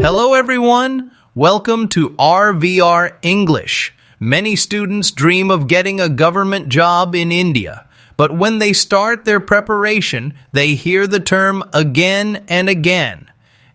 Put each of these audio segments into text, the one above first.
Hello everyone, welcome to RVR English. Many students dream of getting a government job in India, but when they start their preparation, they hear the term again and again,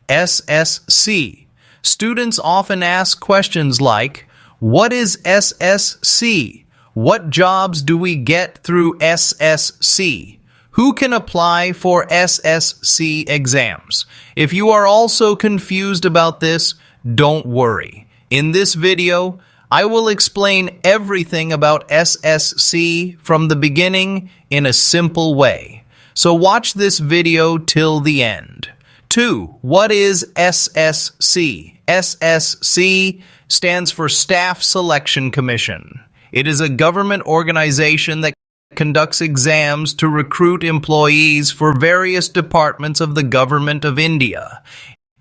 SSC. Students often ask questions like, what is SSC? What jobs do we get through SSC? Who can apply for SSC exams? If you are also confused about this, don't worry. In this video, I will explain everything about SSC from the beginning in a simple way. So watch this video till the end. 2. What is SSC? SSC stands for Staff Selection Commission. It is a government organization that conducts exams to recruit employees for various departments of the Government of India.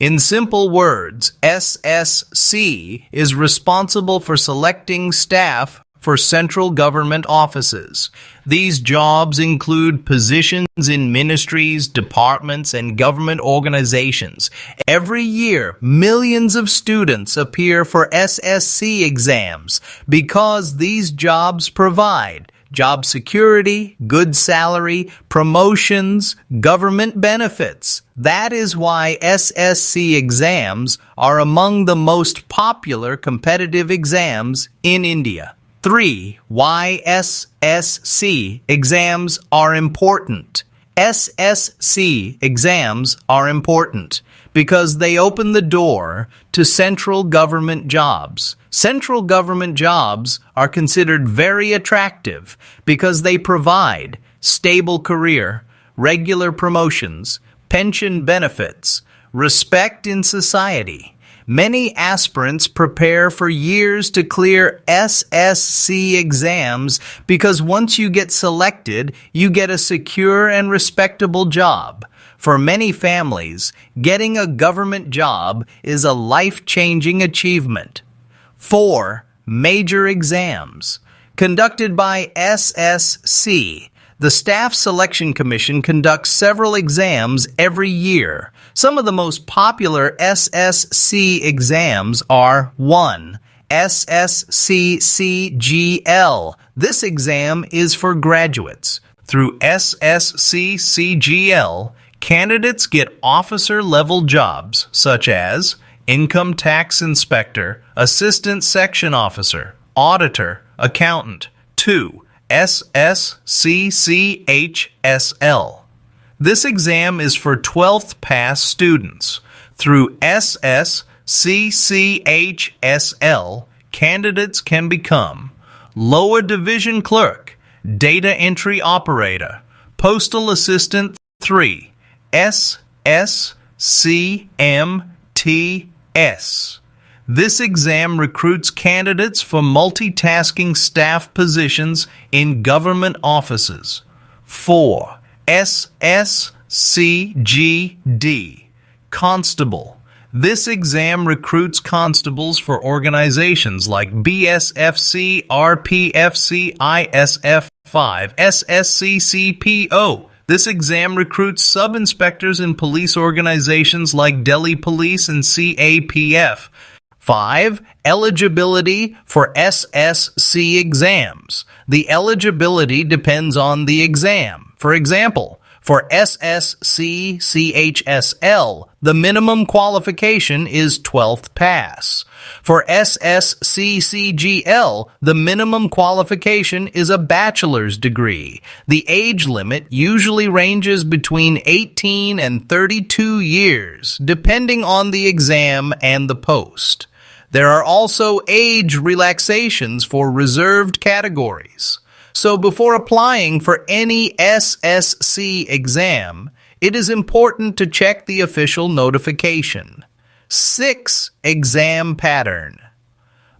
In simple words, SSC is responsible for selecting staff for central government offices. These jobs include positions in ministries, departments, and government organizations. Every year, millions of students appear for SSC exams because these jobs provide job security, good salary, promotions, government benefits. That is why SSC exams are among the most popular competitive exams in India. 3. Why SSC exams are important. SSC exams are important because they open the door to central government jobs. Central government jobs are considered very attractive because they provide stable career, regular promotions, pension benefits, respect in society. Many aspirants prepare for years to clear SSC exams because once you get selected, you get a secure and respectable job. For many families, getting a government job is a life-changing achievement. 4. Major exams. Conducted by SSC, the Staff Selection Commission conducts several exams every year. Some of the most popular SSC exams are 1. SSC-CGL. This exam is for graduates. Through SSC-CGL, candidates get officer-level jobs such as income tax inspector, assistant section officer, auditor, accountant. 2. SSCCHSL. This exam is for 12th pass students. Through SSCCHSL, candidates can become lower division clerk, data entry operator, postal assistant. 3. SSCMTS. This exam recruits candidates for multitasking staff positions in government offices. 4. SSCGD. Constable. This exam recruits constables for organizations like BSFC, RPFC, ISF5, SSCCPO. This exam recruits sub-inspectors in police organizations like Delhi Police and CAPF. 5. Eligibility for SSC exams. The eligibility depends on the exam. For example, for SSC-CHSL, the minimum qualification is 12th pass. For SSC-CGL, the minimum qualification is a bachelor's degree. The age limit usually ranges between 18 and 32 years, depending on the exam and the post. There are also age relaxations for reserved categories. So before applying for any SSC exam, it is important to check the official notification. 6. Exam pattern.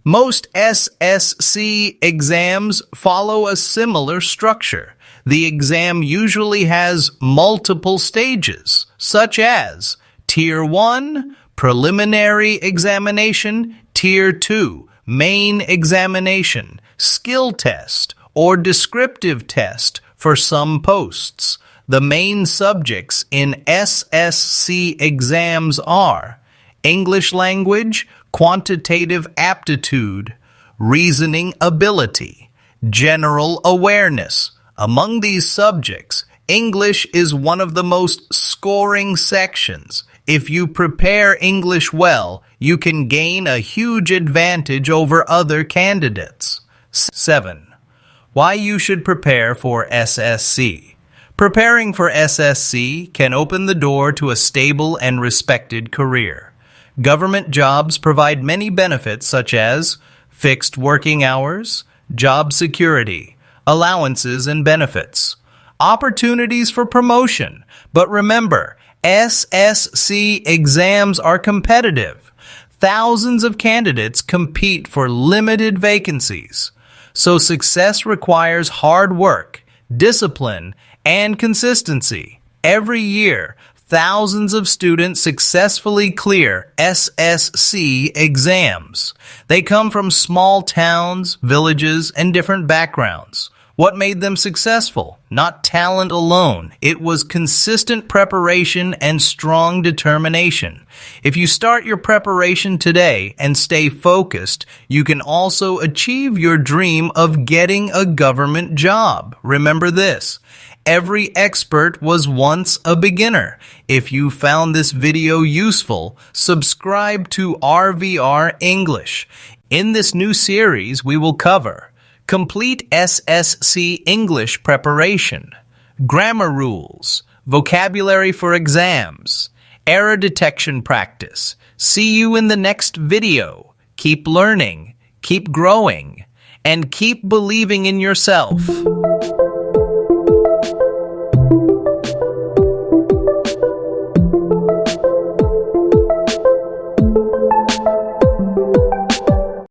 Most SSC exams follow a similar structure. The exam usually has multiple stages, such as Tier 1, Preliminary Examination, Tier 2, Main Examination, Skill Test, or Descriptive Test for some posts. The main subjects in SSC exams are English language, quantitative aptitude, reasoning ability, general awareness. Among these subjects, English is one of the most scoring sections. If you prepare English well, you can gain a huge advantage over other candidates. 7. Why you should prepare for SSC. Preparing for SSC can open the door to a stable and respected career. Government jobs provide many benefits such as fixed working hours, job security, allowances and benefits, opportunities for promotion. But remember, SSC exams are competitive. Thousands of candidates compete for limited vacancies. So success requires hard work, discipline, and consistency. Every year, thousands of students successfully clear SSC exams. They come from small towns, villages, and different backgrounds. What made them successful? Not talent alone. It was consistent preparation and strong determination. If you start your preparation today and stay focused, you can also achieve your dream of getting a government job. Remember this. Every expert was once a beginner. If you found this video useful, subscribe to RVR English. In this new series, we will cover complete SSC English preparation, grammar rules, vocabulary for exams, error detection practice. See you in the next video. Keep learning, keep growing, and keep believing in yourself.